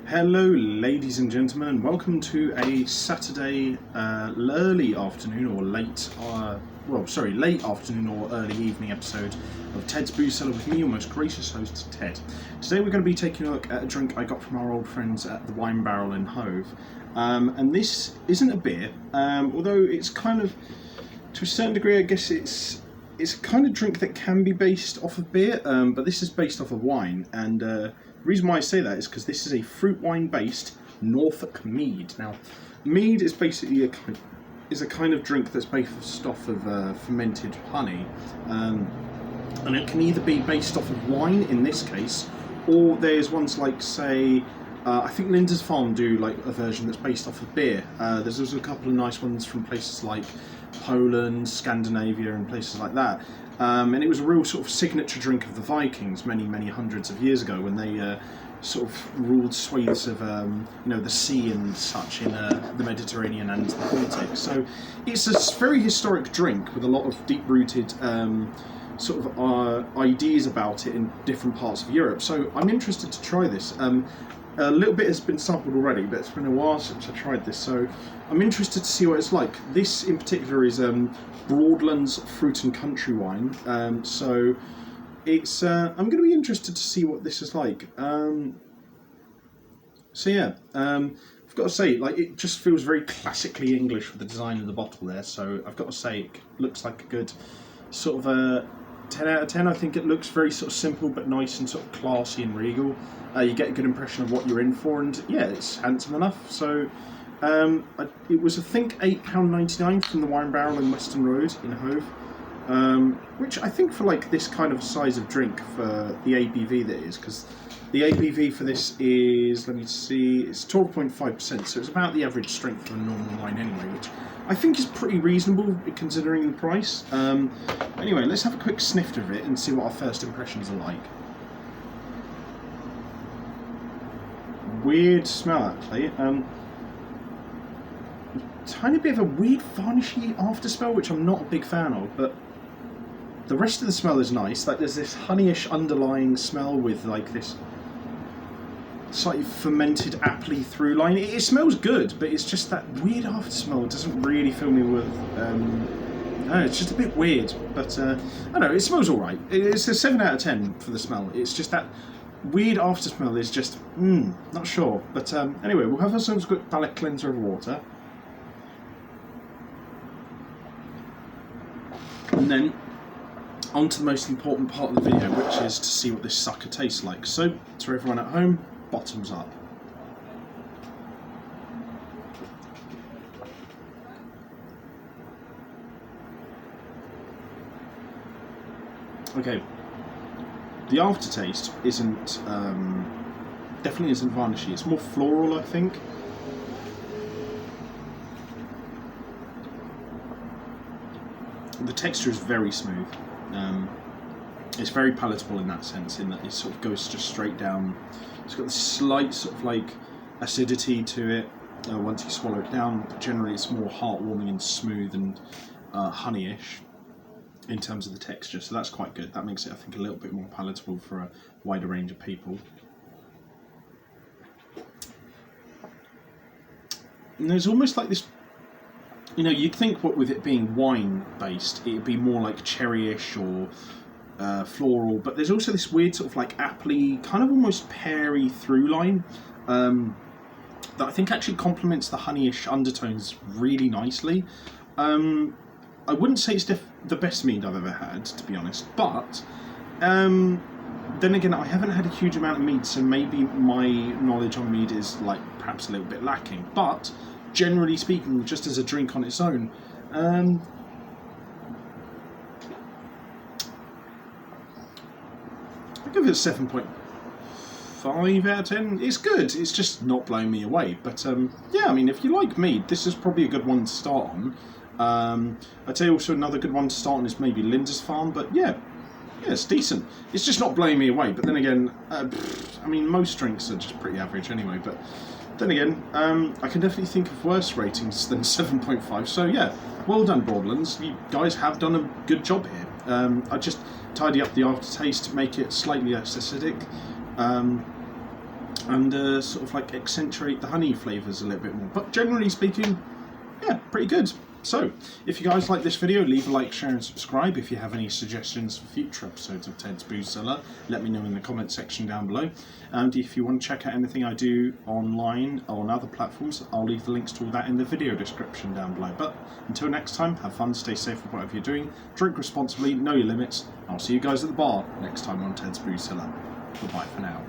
Hello, ladies and gentlemen, and welcome to a Saturday early afternoon or late, late afternoon or early evening episode of Ted's Booze Cellar with me, your most gracious host, Ted. Today we're going to be taking a look at a drink I got from our old friends at the Wine Barrel in Hove. And this isn't a beer, although it's kind of, to a certain degree, I guess it's a kind of drink that can be based off of beer, but this is based off of wine, and the reason why I say that is because this is a fruit wine based Norfolk Mead. Now, mead is basically a kind of drink that's based off of fermented honey, and it can either be based off of wine in this case, or there's ones like, say, I think Linda's Farm do like a version that's based off of beer. There's also a couple of nice ones from places like Poland, Scandinavia, and places like that. And it was a real sort of signature drink of the Vikings many hundreds of years ago when they sort of ruled swathes of the sea and such in the Mediterranean and the Baltic. So it's a very historic drink with a lot of deep-rooted ideas about it in different parts of Europe. So I'm interested to try this. A little bit has been sampled already, but it's been a while since I tried this, so I'm interested to see what it's like. This in particular is Broadland's Fruit and Country Wine, so it's I'm going to be interested to see what this is like. I've got to say, like, it just feels very classically English with the design of the bottle there, so I've got to say it looks like a good sort of a 10 out of 10. I think it looks very sort of simple but nice and sort of classy and regal. You get a good impression of what you're in for, and yeah, it's handsome enough. So it was, I think, £8.99 from the Wine Barrel in Western Road in Hove, which I think for like this kind of size of drink for the ABV that is, because the ABV for this is, let me see, it's 12.5%, so it's about the average strength of a normal wine anyway, which I think is pretty reasonable considering the price. Anyway, let's have a quick sniff of it and see what our first impressions are like. Weird smell, actually. Tiny bit of a weird varnishy after smell, which I'm not a big fan of, but the rest of the smell is nice. Like, there's this honeyish underlying smell with like this slightly fermented appley through line. It smells good, but it's just that weird after smell. It doesn't really fill me with I don't know, it's just a bit weird, but I don't know, it smells alright. It's a 7 out of 10 for the smell. It's just that weird after smell is just not sure. But anyway, we'll have ourselves a good palate cleanser of water, and then on to the most important part of the video, which is to see what this sucker tastes like. So, to everyone at home, bottoms up. Okay, the aftertaste isn't, definitely isn't varnishy. It's more floral, I think. The texture is very smooth. It's very palatable in that sense, in that it sort of goes just straight down. It's got this slight sort of like acidity to it once you swallow it down, but generally it's more heartwarming and smooth and honeyish in terms of the texture, so that's quite good. That makes it, I think, a little bit more palatable for a wider range of people. And there's almost like this, you'd think what with it being wine based, it'd be more like cherryish or floral, but there's also this weird sort of like appley, kind of almost peary through line that I think actually complements the honeyish undertones really nicely. I wouldn't say it's the best mead I've ever had, to be honest, but then again, I haven't had a huge amount of mead, so maybe my knowledge on mead is like perhaps a little bit lacking, but generally speaking, just as a drink on its own, I give it a 7.5 out of 10. It's good, it's just not blowing me away, but yeah, I mean, if you like mead, this is probably a good one to start on. I'd say also another good one to start on is maybe Linda's Farm, but yeah, it's decent. It's just not blowing me away, but then again, I mean, most drinks are just pretty average anyway, but then again, I can definitely think of worse ratings than 7.5, so yeah, well done, Broadlands. You guys have done a good job here. I just tidy up the aftertaste, make it slightly less acidic, and sort of like accentuate the honey flavours a little bit more. But generally speaking, yeah, pretty good. So, if you guys like this video, leave a like, share and subscribe. If you have any suggestions for future episodes of Ted's Booze Cellar, let me know in the comment section down below. And if you want to check out anything I do online or on other platforms, I'll leave the links to all that in the video description down below. But until next time, have fun, stay safe with whatever you're doing, drink responsibly, know your limits. I'll see you guys at the bar next time on Ted's Booze Cellar. Goodbye for now.